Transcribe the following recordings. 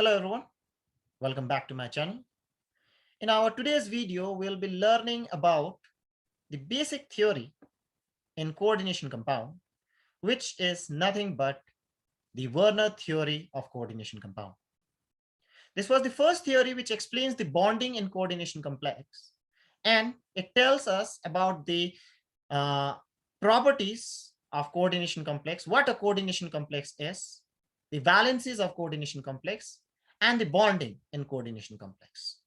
Hello everyone, welcome back to my channel. In our today's video, we'll be learning about the basic theory in coordination compound, which is nothing but the Werner theory of coordination compound. This was the first theory which explains the bonding in coordination complex, and it tells us about the uh, properties of coordination complex, what a coordination complex is, the valencies of coordination complex, and the bonding in coordination complex.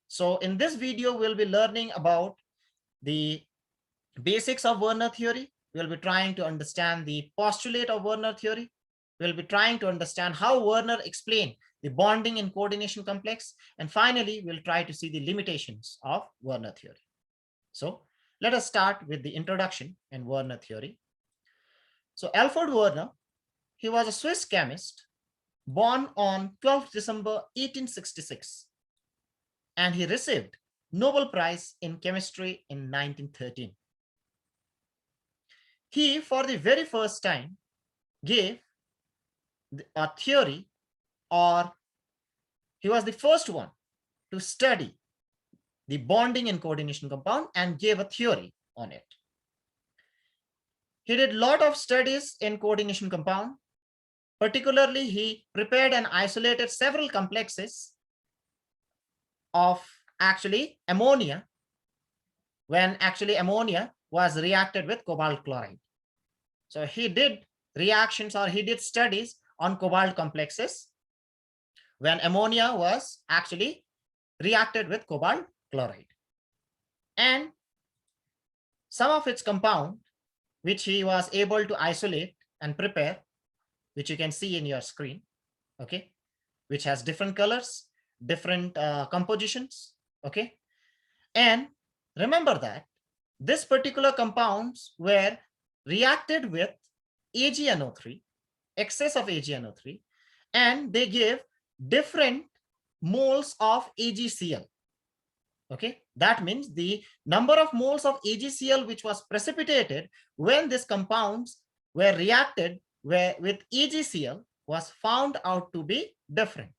So in this video, we'll be learning about the basics of Werner theory. We'll be trying to understand the postulate of Werner theory. We'll be trying to understand how Werner explained the bonding in coordination complex. And finally, we'll try to see the limitations of Werner theory. So let us start with the introduction in Werner theory. So Alfred Werner, he was a Swiss chemist born on 12th December 1866, and he received Nobel Prize in Chemistry in 1913. He, for the very first time, gave a theory, or he was the first one to study the bonding and coordination compound and gave a theory on it. He did a lot of studies in coordination compound. Particularly, he prepared and isolated several complexes of actually ammonia, when actually ammonia was reacted with cobalt chloride. So he did reactions, or he did studies on cobalt complexes when ammonia was actually reacted with cobalt chloride. And some of its compound, which he was able to isolate and prepare, which you can see in your screen, okay, which has different colors, different compositions, okay. And remember that this particular compounds were reacted with AgNO3, excess of AgNO3, and they give different moles of AgCl. Okay, that means the number of moles of AgCl which was precipitated when these compounds were reacted with AgCl was found out to be different.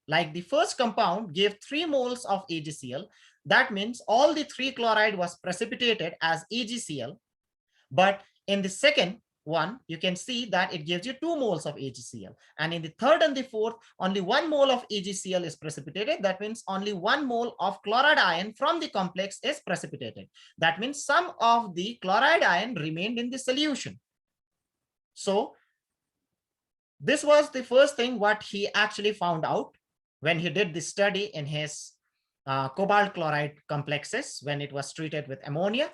Like the first compound gave 3 moles of AgCl. That means all the 3 chloride was precipitated as AgCl. But in the second one, you can see that it gives you 2 moles of AgCl. And in the third and the fourth, only 1 mole of AgCl is precipitated. That means only 1 mole of chloride ion from the complex is precipitated. That means some of the chloride ion remained in the solution. So this was the first thing what he actually found out when he did the study in his cobalt chloride complexes when it was treated with ammonia.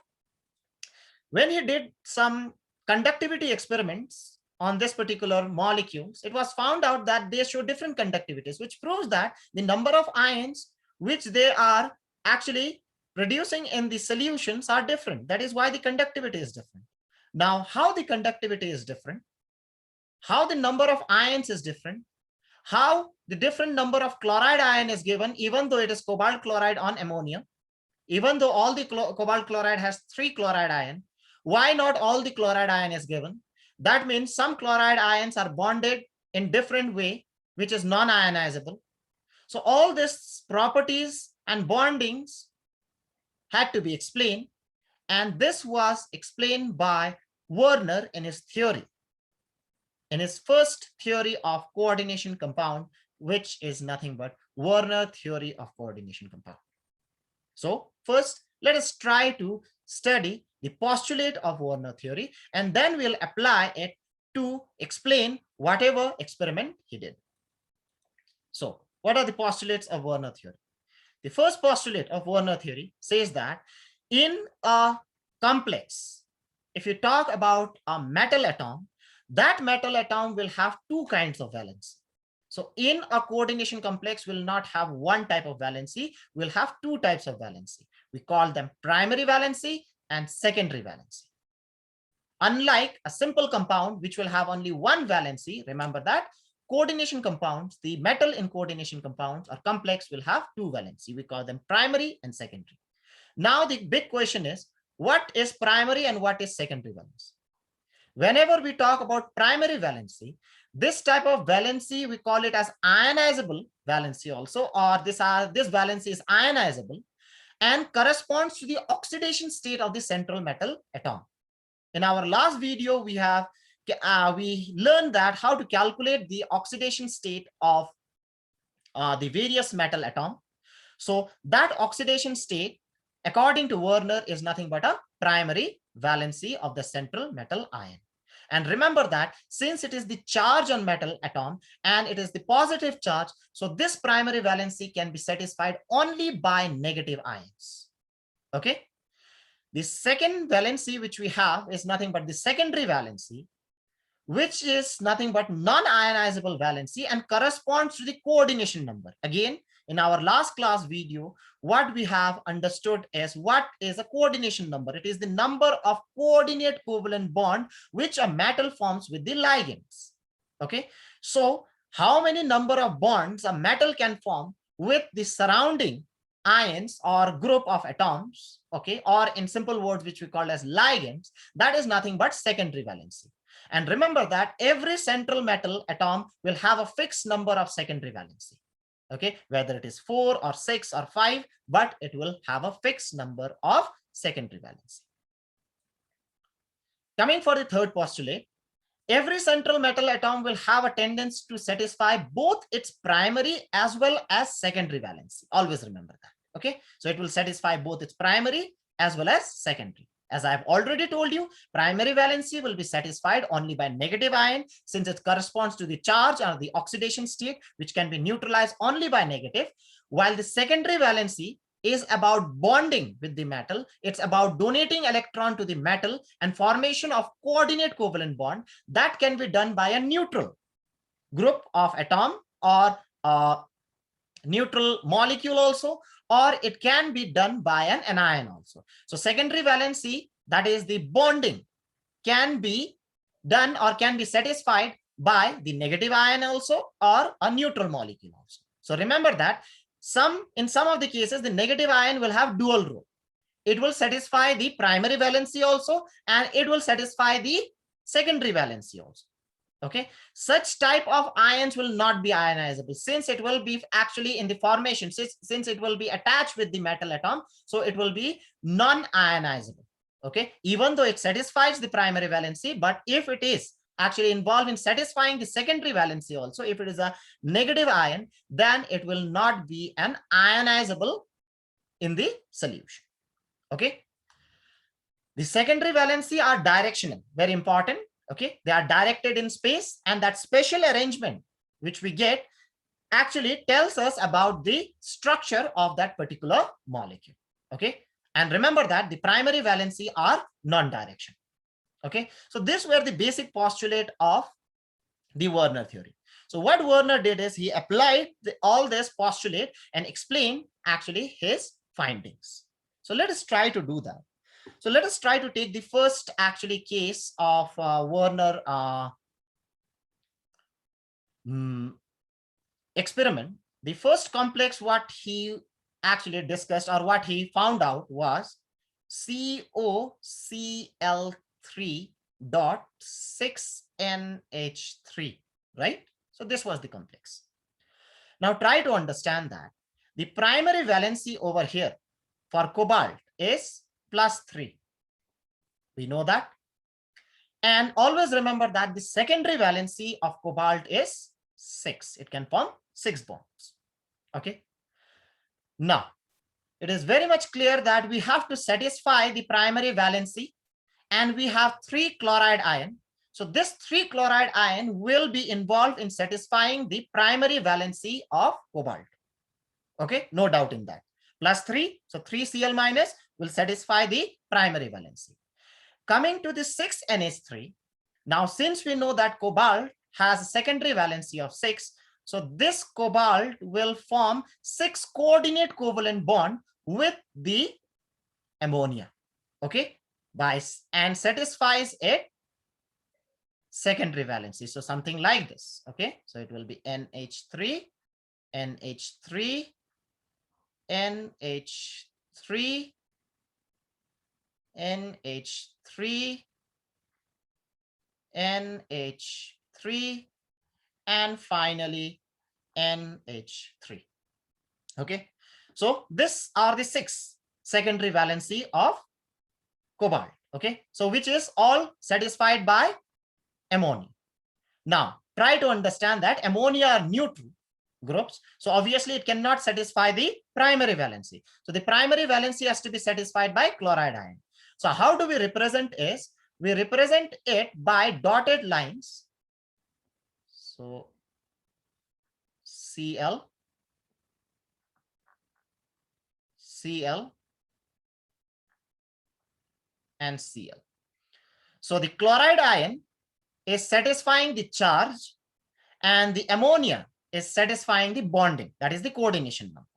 When he did some conductivity experiments on this particular molecules, it was found out that they show different conductivities, which proves that the number of ions which they are actually producing in the solutions are different. That is why the conductivity is different. Now, how the conductivity is different, how the number of ions is different, how the different number of chloride ion is given, even though it is cobalt chloride on ammonia, even though all the cobalt chloride has 3 chloride ion, why not all the chloride ion is given? That means some chloride ions are bonded in different way, which is non-ionizable. So all these properties and bondings had to be explained, and this was explained by Werner in his theory, in his first theory of coordination compound, which is nothing but Werner theory of coordination compound. So first, let us try to study the postulate of Werner theory, and then we'll apply it to explain whatever experiment he did. So what are the postulates of Werner theory? The first postulate of Werner theory says that in a complex, if you talk about a metal atom, that metal atom will have 2 kinds of valence. So in a coordination complex, we'll not have one type of valency, we'll have 2 types of valency. We call them primary valency and secondary valency. Unlike a simple compound, which will have only one valency, remember that coordination compounds, the metal in coordination compounds or complex will have 2 valency. We call them primary and secondary. Now the big question is, what is primary and what is secondary valency? Whenever we talk about primary valency, This type of valency, we call it as ionizable valency also, or this valency is ionizable and corresponds to the oxidation state of the central metal atom. In our last video, we learned that how to calculate the oxidation state of the various metal atom. So that oxidation state, according to Werner, is nothing but a primary valency of the central metal ion. And remember that since it is the charge on metal atom and it is the positive charge, so this primary valency can be satisfied only by negative ions. Okay. The second valency which we have is nothing but the secondary valency, which is nothing but non-ionizable valency and corresponds to the coordination number. Again, in our last class video, what we have understood is what is a coordination number. It is the number of coordinate covalent bond which a metal forms with the ligands. Okay, so how many number of bonds a metal can form with the surrounding ions or group of atoms, okay, or in simple words which we call as ligands, that is nothing but secondary valency. And remember that every central metal atom will have a fixed number of secondary valency. Okay, whether it is 4 or 6 or 5, but it will have a fixed number of secondary valency. Coming for the third postulate, every central metal atom will have a tendency to satisfy both its primary as well as secondary valency. Always remember that. Okay, so it will satisfy both its primary as well as secondary. As I've already told you, primary valency will be satisfied only by negative ion since it corresponds to the charge or the oxidation state, which can be neutralized only by negative, while the secondary valency is about bonding with the metal. It's about donating electron to the metal and formation of coordinate covalent bond that can be done by a neutral group of atom or a neutral molecule also, or it can be done by an anion also. So secondary valency, that is the bonding, can be done or can be satisfied by the negative ion also or a neutral molecule also. So remember that in some of the cases, the negative ion will have dual role. It will satisfy the primary valency also, and it will satisfy the secondary valency also. Okay, such type of ions will not be ionizable since it will be actually in the formation, since it will be attached with the metal atom, so it will be non-ionizable. Okay, even though it satisfies the primary valency, but if it is actually involved in satisfying the secondary valency also, if it is a negative ion, then it will not be an ionizable in the solution. Okay, the secondary valency are directional, very important. Okay, they are directed in space, and that special arrangement which we get actually tells us about the structure of that particular molecule. Okay, and remember that the primary valency are non-directional. Okay, so these were the basic postulate of the Werner theory. So what Werner did is he applied all this postulate and explained actually his findings. So let us try to do that. So let us try to take the first actually case of Werner experiment. The first complex what he actually discussed or what he found out was COCl3.6NH3, right? So this was the complex. Now try to understand that the primary valency over here for cobalt is +3. We know that. And always remember that the secondary valency of cobalt is 6. It can form 6 bonds. Okay. Now, it is very much clear that we have to satisfy the primary valency, and we have 3 chloride ion. So this 3 chloride ion will be involved in satisfying the primary valency of cobalt. Okay, no doubt in that. +3, so 3Cl minus will satisfy the primary valency. Coming to the 6NH3, now since we know that cobalt has a secondary valency of 6, so this cobalt will form 6 coordinate covalent bond with the ammonia, okay, and satisfies a secondary valency. So something like this, okay, so it will be NH3, NH3, NH3, NH3, NH3, and finally NH3. Okay, so these are the 6 secondary valency of cobalt. Okay, so which is all satisfied by ammonia. Now try to understand that ammonia are neutral groups, so obviously it cannot satisfy the primary valency. So the primary valency has to be satisfied by chloride ion. So how do we represent is, we represent it by dotted lines. So Cl, Cl, and Cl. So the chloride ion is satisfying the charge and the ammonia is satisfying the bonding, that is the coordination number.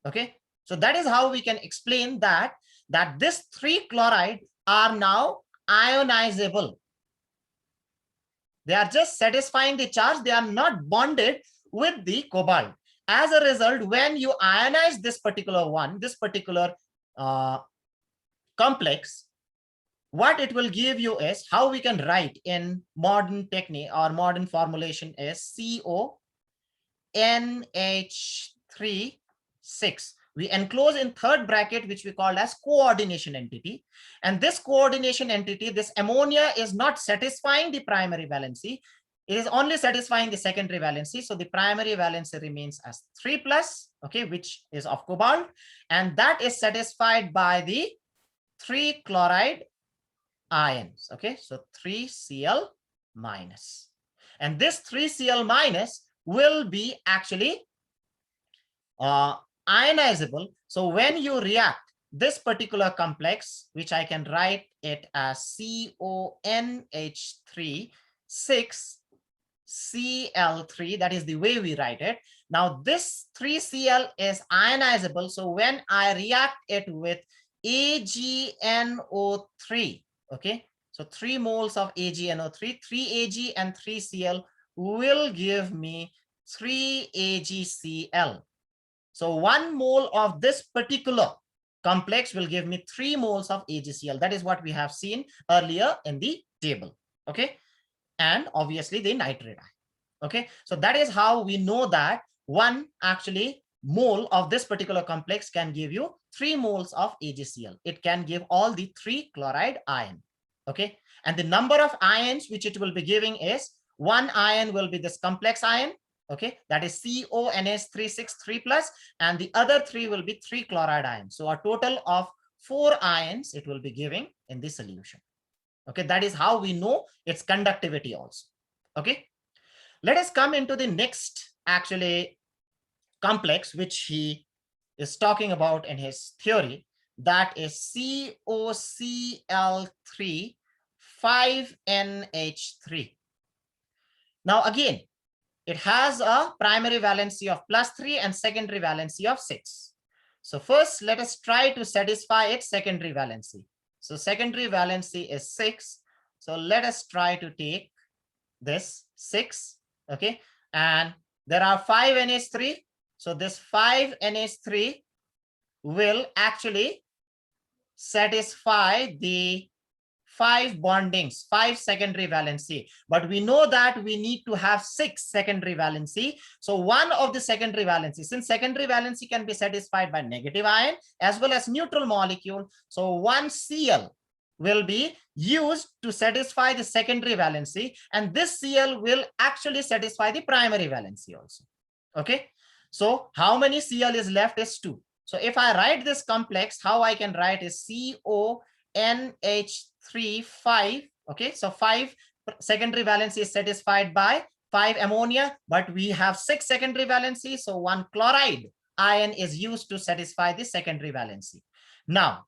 Okay, so that is how we can explain that this 3 chloride are now ionizable. They are just satisfying the charge, they are not bonded with the cobalt. As a result, when you ionize this particular one, this particular complex, what it will give you is, how we can write in modern technique or modern formulation is CONH3 6. We enclose in third bracket, which we call as coordination entity. And this coordination entity, this ammonia is not satisfying the primary valency. It is only satisfying the secondary valency. So the primary valency remains as 3 plus, okay, which is of cobalt. And that is satisfied by the 3 chloride ions. Okay, so 3Cl minus. And this 3Cl minus will be actually ionizable. So when you react this particular complex, which I can write it as CONH3 6 Cl3, that is the way we write it. Now this 3Cl is ionizable. So when I react it with AgNO3, okay, so 3 moles of AgNO3, 3 Ag and 3 Cl will give me 3 AgCl. So 1 mole of this particular complex will give me 3 moles of AgCl. That is what we have seen earlier in the table. Okay, and obviously the nitrate ion. Okay, so that is how we know that 1 actually mole of this particular complex can give you 3 moles of AgCl. It can give all the 3 chloride ion. Okay, and the number of ions which it will be giving is, 1 ion will be this complex ion, okay, that is CONH363 plus, and the other 3 will be 3 chloride ions. So a total of 4 ions it will be giving in the solution. Okay, that is how we know its conductivity also. Okay, let us come into the next actually complex which he is talking about in his theory, that is COCl3 5NH3. Now again, it has a primary valency of +3 and secondary valency of 6. So first, let us try to satisfy its secondary valency. So secondary valency is 6. So let us try to take this 6. Okay, and there are 5 NH3. So this 5 NH3 will actually satisfy the 5 bondings, 5 secondary valency, but we know that we need to have 6 secondary valency. So one of the secondary valency, since secondary valency can be satisfied by negative ion as well as neutral molecule, so 1 Cl will be used to satisfy the secondary valency, and this Cl will actually satisfy the primary valency also. Okay, so how many Cl is left is 2. So if I write this complex, how I can write is CONH3 5. Okay, so 5 secondary valency is satisfied by 5 ammonia, but we have 6 secondary valency. So 1 chloride ion is used to satisfy the secondary valency. Now,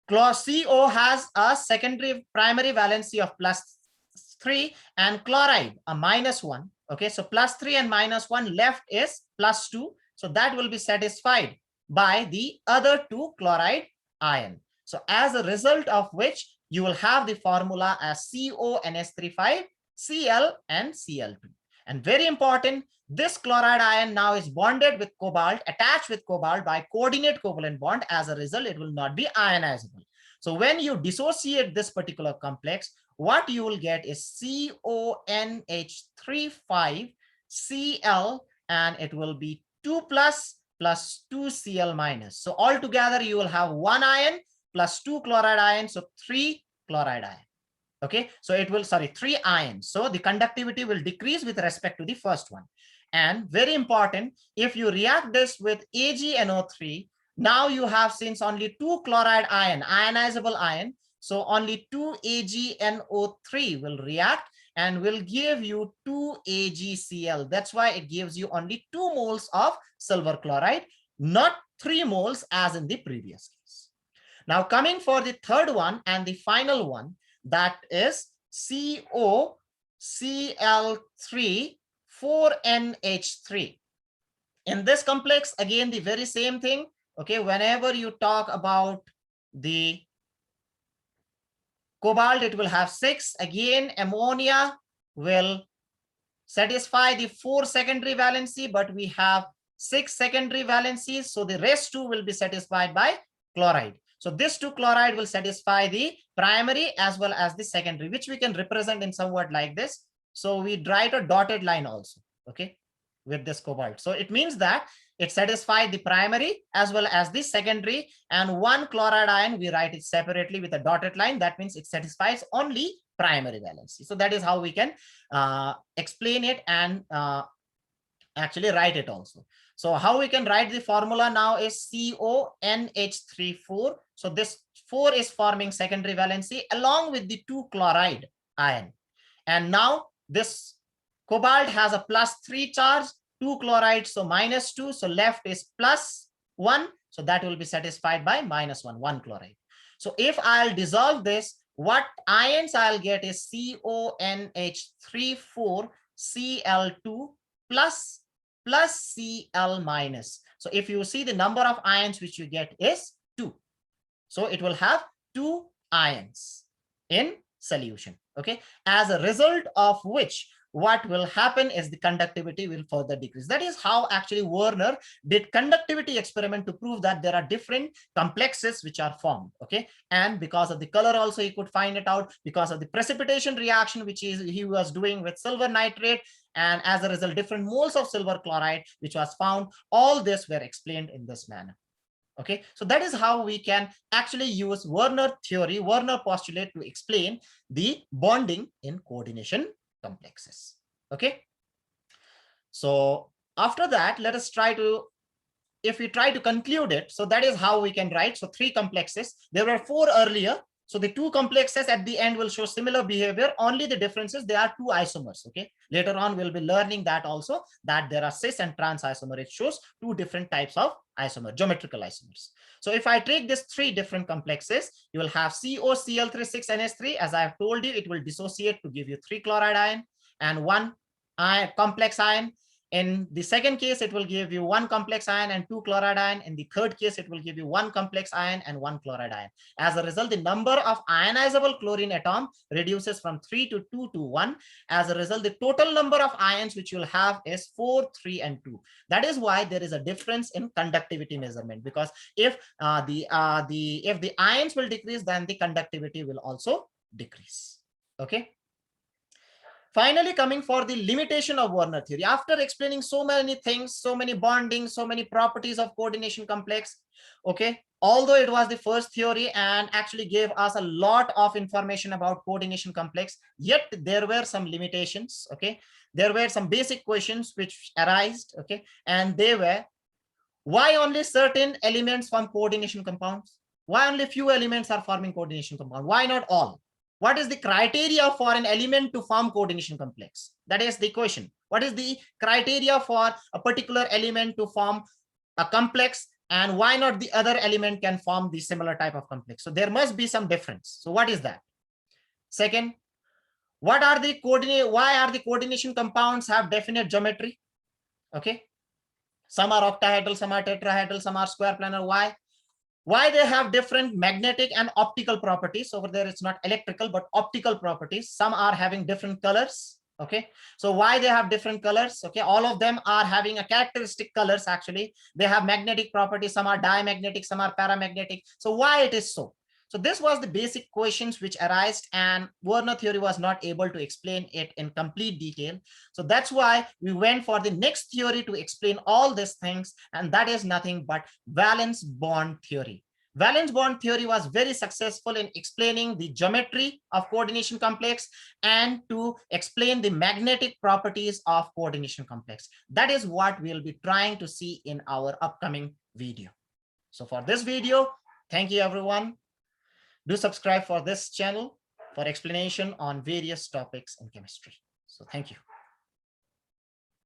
CO has a secondary primary valency of +3 and chloride a -1. Okay, so +3 and -1 left is +2. So that will be satisfied by the other 2 chloride ion. So as a result of which you will have the formula as CONH35 Cl and Cl2. And very important, this chloride ion now is bonded with cobalt, attached with cobalt by coordinate covalent bond. As a result, it will not be ionizable. So when you dissociate this particular complex, what you will get is CONH35Cl, and it will be 2 plus 2 Cl minus. So altogether you will have 1 ion plus 2 chloride ions, so 3 chloride ion. Okay, so it will, 3 ions. So the conductivity will decrease with respect to the first one. And very important, if you react this with AgNO3, now you have, since only 2 chloride ion, ionizable ion, so only 2 AgNO3 will react and will give you 2 AgCl. That's why it gives you only 2 moles of silver chloride, not 3 moles as in the previous case. Now coming for the third one and the final one, that is COCl3 4NH3. In this complex, again, the very same thing. Okay, whenever you talk about the cobalt, it will have 6. Again, ammonia will satisfy the 4 secondary valency, but we have 6 secondary valencies. So the rest 2 will be satisfied by chloride. So this 2 chloride will satisfy the primary as well as the secondary, which we can represent in somewhat like this. So we write a dotted line also, okay, with this cobalt. So it means that it satisfies the primary as well as the secondary, and 1 chloride ion, we write it separately with a dotted line. That means it satisfies only primary valency. So that is how we can explain it and actually write it also. So how we can write the formula now is CONH34. So this 4 is forming secondary valency along with the 2 chloride ion. And now this cobalt has a +3 charge, 2 chloride, so -2. So left is +1. So that will be satisfied by -1 chloride. So if I'll dissolve this, what ions I'll get is CONH34Cl2 plus Cl minus. So if you see, the number of ions which you get is 2. So it will have 2 ions in solution. Okay, as a result of which what will happen is the conductivity will further decrease. That is how actually Werner did conductivity experiment to prove that there are different complexes which are formed. Okay, and because of the color also he could find it out, because of the precipitation reaction which he was doing with silver nitrate, and as a result different moles of silver chloride which was found. All this were explained in this manner. Okay, so that is how we can actually use Werner theory, Werner postulate to explain the bonding in coordination complexes. Okay, so after that, let us try to, if we try to conclude it, so that is how we can write. So 3 complexes, there were 4 earlier. So the 2 complexes at the end will show similar behavior, only the differences, they are 2 isomers. Okay, later on we'll be learning that also, that there are cis and trans isomer. It shows 2 different types of isomer, geometrical isomers. So if I take these 3 different complexes, you will have COCl36NH3. As I have told you, it will dissociate to give you 3 chloride ion and 1 complex ion. In the second case, it will give you 1 complex ion and 2 chloride ion. In the third case, it will give you 1 complex ion and 1 chloride ion. As a result, the number of ionizable chlorine atom reduces from 3 to 2 to 1. As a result, the total number of ions which you'll have is 4, 3, and 2. That is why there is a difference in conductivity measurement, because if the ions will decrease, then the conductivity will also decrease. Okay. Finally, coming for the limitation of Werner theory. After explaining so many things, so many bondings, so many properties of coordination complex, okay, although it was the first theory and actually gave us a lot of information about coordination complex, yet there were some limitations. Okay, there were some basic questions which arised. Okay, and they were, why only certain elements form coordination compounds? Why only few elements are forming coordination compound? Why not all? What is the criteria for an element to form coordination complex? That is the question. What is the criteria for a particular element to form a complex, and why not the other element can form the similar type of complex? So there must be some difference. So what is that? Second, what are the why are the coordination compounds have definite geometry? Okay, some are octahedral, some are tetrahedral, some are square planar. Why they have different magnetic and optical properties? Over there it's not electrical but optical properties. Some are having different colors. Okay, so why they have different colors? Okay, all of them are having a characteristic colors. Actually they have magnetic properties, some are diamagnetic, some are paramagnetic. So why it is so? So this was the basic questions which arised, and Werner theory was not able to explain it in complete detail. So that's why we went for the next theory to explain all these things, and that is nothing but valence bond theory. Valence bond theory was very successful in explaining the geometry of coordination complex and to explain the magnetic properties of coordination complex. That is what we'll be trying to see in our upcoming video. So for this video, thank you everyone. Do subscribe for this channel for explanation on various topics in chemistry. So thank you.